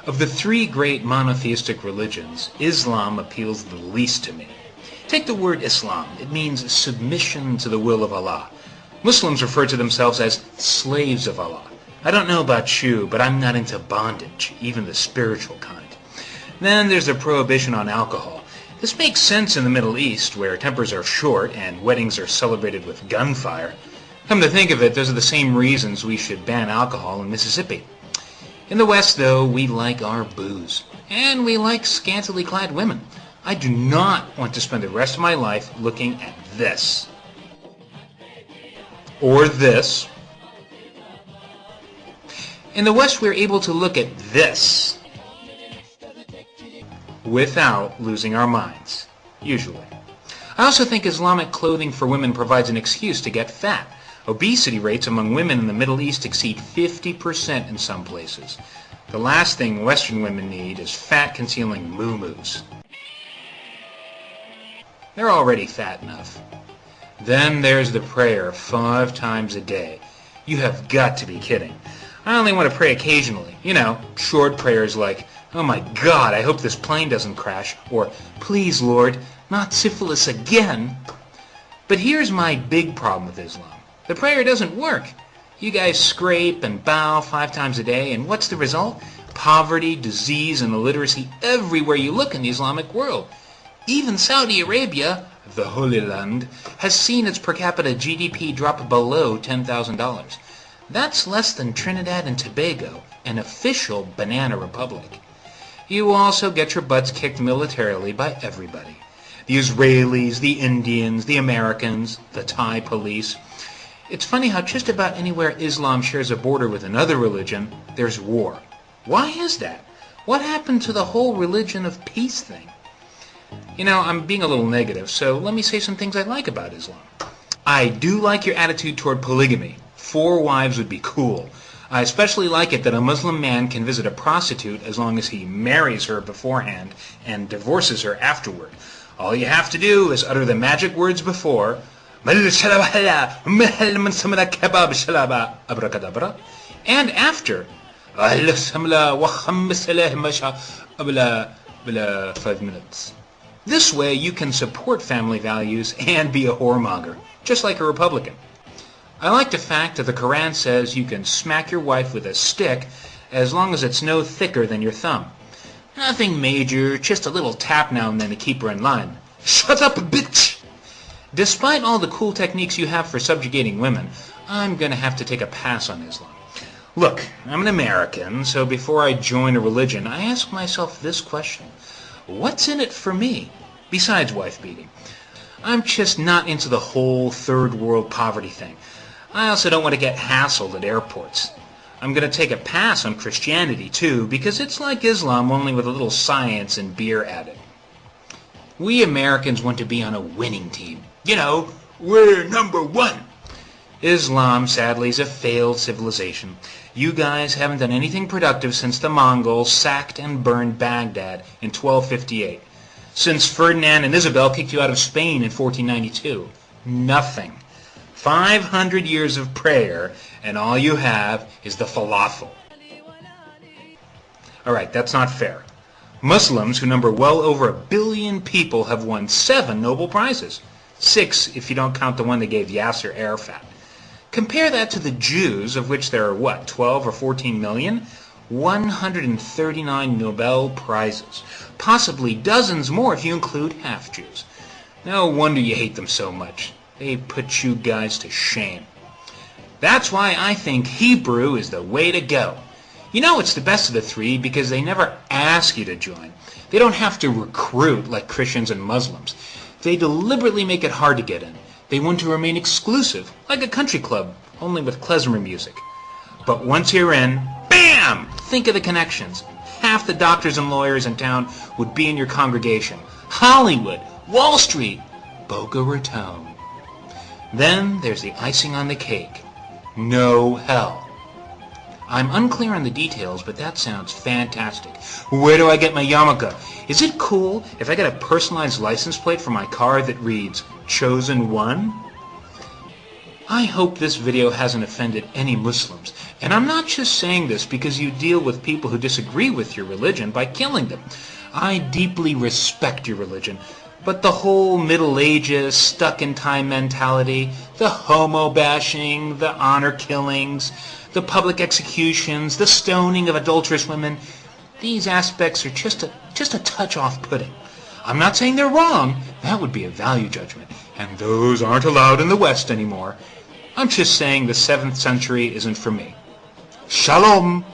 Of the three great monotheistic religions, Islam appeals the least to me. Take the word Islam. It means submission to the will of Allah. Muslims refer to themselves as slaves of Allah. I don't know about you, but I'm not into bondage, even the spiritual kind. Then there's the prohibition on alcohol. This makes sense in the Middle East, where tempers are short and weddings are celebrated with gunfire. Come to think of it, those are the same reasons we should ban alcohol in Mississippi. In the West, though, we like our booze. And we like scantily clad women. I do not want to spend the rest of my life looking at this. Or this. In the West, we're able to look at this without losing our minds, usually. I also think Islamic clothing for women provides an excuse to get fat. Obesity rates among women in the Middle East exceed 50% in some places. The last thing Western women need is fat-concealing moo-moos. They're already fat enough. Then there's the prayer 5 times a day. You have got to be kidding. I only want to pray occasionally. You know, short prayers like, "Oh my God, I hope this plane doesn't crash," or "Please, Lord, not syphilis again." But here's my big problem with Islam. The prayer doesn't work. You guys scrape and bow 5 times a day, and what's the result? Poverty, disease, and illiteracy everywhere you look in the Islamic world. Even Saudi Arabia, the Holy Land, has seen its per capita GDP drop below $10,000. That's less than Trinidad and Tobago, an official banana republic. You also get your butts kicked militarily by everybody. The Israelis, the Indians, the Americans, the Thai police. It's funny how just about anywhere Islam shares a border with another religion, there's war. Why is that? What happened to the whole religion of peace thing? You know, I'm being a little negative, so let me say some things I like about Islam. I do like your attitude toward polygamy. 4 wives would be cool. I especially like it that a Muslim man can visit a prostitute as long as he marries her beforehand and divorces her afterward. All you have to do is utter the magic words before, and after, 5 minutes. This way you can support family values and be a whoremonger, just like a Republican. I like the fact that the Quran says you can smack your wife with a stick as long as it's no thicker than your thumb. Nothing major, just a little tap now and then to keep her in line. Shut up, bitch! Despite all the cool techniques you have for subjugating women, I'm going to have to take a pass on Islam. Look, I'm an American, so before I join a religion, I ask myself this question. What's in it for me, besides wife beating? I'm just not into the whole third world poverty thing. I also don't want to get hassled at airports. I'm going to take a pass on Christianity, too, because it's like Islam, only with a little science and beer added. We Americans want to be on a winning team. You know, we're number 1. Islam, sadly, is a failed civilization. You guys haven't done anything productive since the Mongols sacked and burned Baghdad in 1258. Since Ferdinand and Isabel kicked you out of Spain in 1492. Nothing. 500 years of prayer, and all you have is the falafel. Alright, that's not fair. Muslims, who number well over 1 billion people, have won 7 Nobel Prizes. 6 if you don't count the one they gave Yasser Arafat. Compare that to the Jews, of which there are, what, 12 or 14 million? 139 Nobel Prizes. Possibly dozens more if you include half-Jews. No wonder you hate them so much. They put you guys to shame. That's why I think Hebrew is the way to go. You know it's the best of the 3 because they never ask you to join. They don't have to recruit like Christians and Muslims. They deliberately make it hard to get in. They want to remain exclusive, like a country club, only with klezmer music. But once you're in, bam! Think of the connections. Half the doctors and lawyers in town would be in your congregation. Hollywood, Wall Street, Boca Raton. Then there's the icing on the cake. No hell. I'm unclear on the details, but that sounds fantastic. Where do I get my yarmulke? Is it cool if I get a personalized license plate for my car that reads, Chosen One? I hope this video hasn't offended any Muslims, and I'm not just saying this because you deal with people who disagree with your religion by killing them. I deeply respect your religion, but the whole Middle Ages, stuck-in-time mentality, the homo-bashing, the honor killings, the public executions, the stoning of adulterous women, these aspects are just a touch off-putting. I'm not saying they're wrong. That would be a value judgment, and those aren't allowed in the West anymore. I'm just saying the 7th century isn't for me. Shalom!